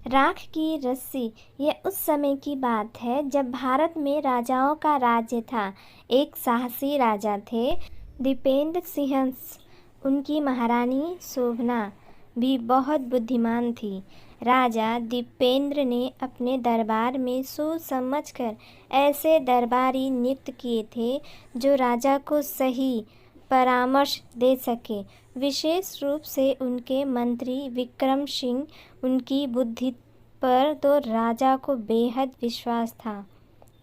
राख की रस्सी। यह उस समय की बात है जब भारत में राजाओं का राज्य था। एक साहसी राजा थे, दीपेंद्र सिंह। उनकी महारानी शोभना भी बहुत बुद्धिमान थी। राजा दीपेंद्र ने अपने दरबार में सोच समझकर ऐसे दरबारी नियुक्त किए थे जो राजा को सही परामर्श दे सके। विशेष रूप से उनके मंत्री विक्रम सिंह। उनकी बुद्धि पर तो राजा को बेहद विश्वास था।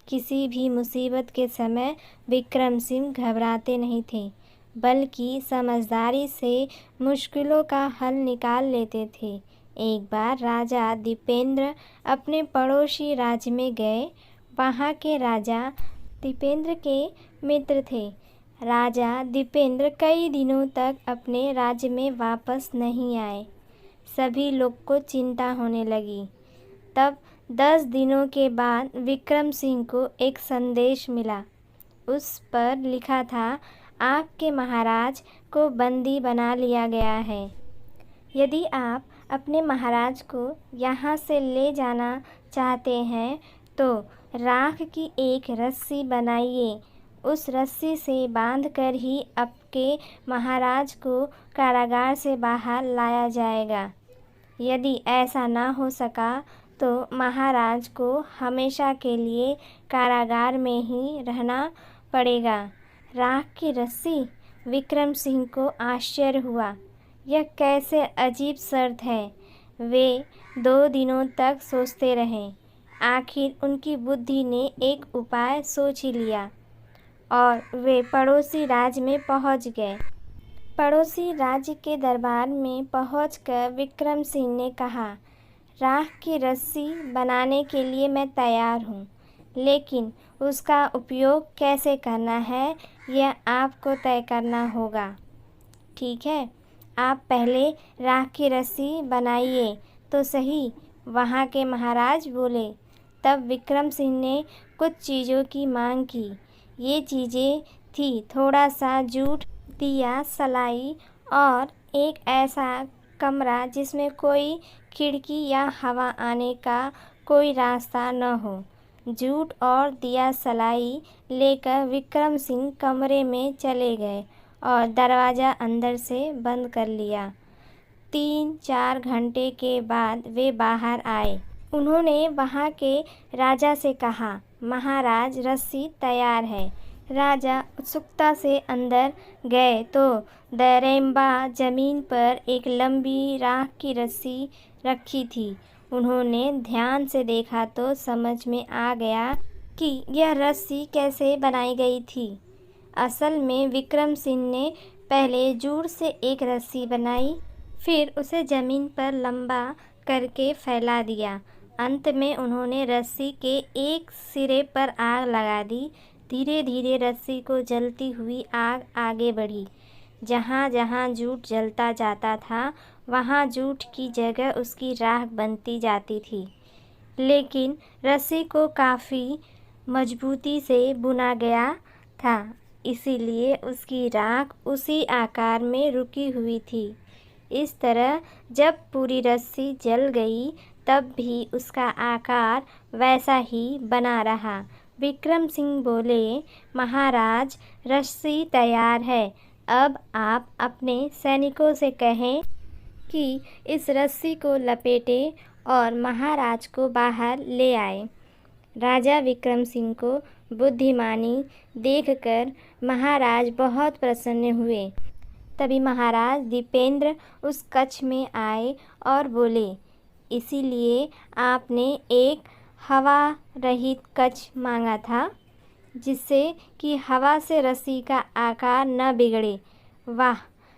किसी भी मुसीबत के समय विक्रम सिंह घबराते नहीं थे, बल्कि समझदारी से मुश्किलों का हल निकाल लेते थे। एक बार राजा दीपेंद्र अपने पड़ोसी राज्य में गए। वहाँ के राजा दीपेंद्र के मित्र थे। राजा दीपेंद्र कई दिनों तक अपने राज्य में वापस नहीं आए। सभी लोग को चिंता होने लगी। तब 10 दिनों के बाद विक्रम सिंह को एक संदेश मिला। उस पर लिखा था, आपके महाराज को बंदी बना लिया गया है। यदि आप अपने महाराज को यहाँ से ले जाना चाहते हैं तो राख की एक रस्सी बनाइए। उस रस्सी से बांधकर ही आपके महाराज को कारागार से बाहर लाया जाएगा। यदि ऐसा ना हो सका तो महाराज को हमेशा के लिए कारागार में ही रहना पड़ेगा। राख की रस्सी। विक्रम सिंह को आश्चर्य हुआ। यह कैसे अजीब शर्त है। वे 2 दिनों तक सोचते रहे। आखिर उनकी बुद्धि ने एक उपाय सोच ही लिया और वे पड़ोसी राज्य में पहुंच गए। पड़ोसी राज्य के दरबार में पहुंचकर विक्रम सिंह ने कहा, राख की रस्सी बनाने के लिए मैं तैयार हूँ, लेकिन उसका उपयोग कैसे करना है यह आपको तय करना होगा। ठीक है, आप पहले राख की रस्सी बनाइए तो सही, वहाँ के महाराज बोले। तब विक्रम सिंह ने कुछ चीज़ों की मांग की। ये चीज़ें थी थोड़ा सा जूट, दिया, सलाई और एक ऐसा कमरा जिसमें कोई खिड़की या हवा आने का कोई रास्ता न हो। जूट और दिया सलाई लेकर विक्रम सिंह कमरे में चले गए और दरवाज़ा अंदर से बंद कर लिया। 3-4 घंटे के बाद वे बाहर आए। उन्होंने वहाँ के राजा से कहा, महाराज रस्सी तैयार है। राजा उत्सुकता से अंदर गए तो दरैम्बा जमीन पर एक लंबी राख की रस्सी रखी थी। उन्होंने ध्यान से देखा तो समझ में आ गया कि यह रस्सी कैसे बनाई गई थी। असल में विक्रम सिंह ने पहले जूट से एक रस्सी बनाई, फिर उसे ज़मीन पर लंबा करके फैला दिया। अंत में उन्होंने रस्सी के एक सिरे पर आग लगा दी। धीरे धीरे रस्सी को जलती हुई आग आगे बढ़ी। जहाँ जहाँ जूट जलता जाता था वहाँ जूट की जगह उसकी राख बनती जाती थी, लेकिन रस्सी को काफ़ी मजबूती से बुना गया था, इसीलिए उसकी राख उसी आकार में रुकी हुई थी। इस तरह जब पूरी रस्सी जल गई तब भी उसका आकार वैसा ही बना रहा। विक्रम सिंह बोले, महाराज रस्सी तैयार है। अब आप अपने सैनिकों से कहें कि इस रस्सी को लपेटें और महाराज को बाहर ले आए। राजा विक्रम सिंह को बुद्धिमानी देखकर महाराज बहुत प्रसन्न हुए। तभी महाराज दीपेंद्र उस कक्ष में आए और बोले, इसीलिए आपने एक हवा रहित कक्ष मांगा था, जिससे कि हवा से रस्सी का आकार न बिगड़े। वाह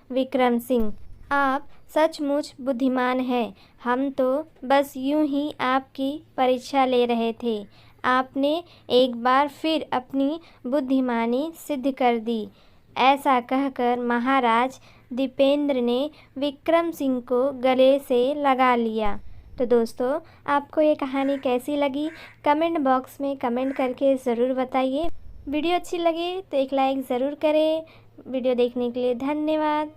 विक्रम सिंह, आप सचमुच बुद्धिमान हैं। हम तो बस यूं ही आपकी परीक्षा ले रहे थे। आपने एक बार फिर अपनी बुद्धिमानी सिद्ध कर दी। ऐसा कहकर महाराज दीपेंद्र ने विक्रम सिंह को गले से लगा लिया। तो दोस्तों, आपको ये कहानी कैसी लगी कमेंट बॉक्स में कमेंट करके ज़रूर बताइए। वीडियो अच्छी लगे तो एक लाइक ज़रूर करें। वीडियो देखने के लिए धन्यवाद।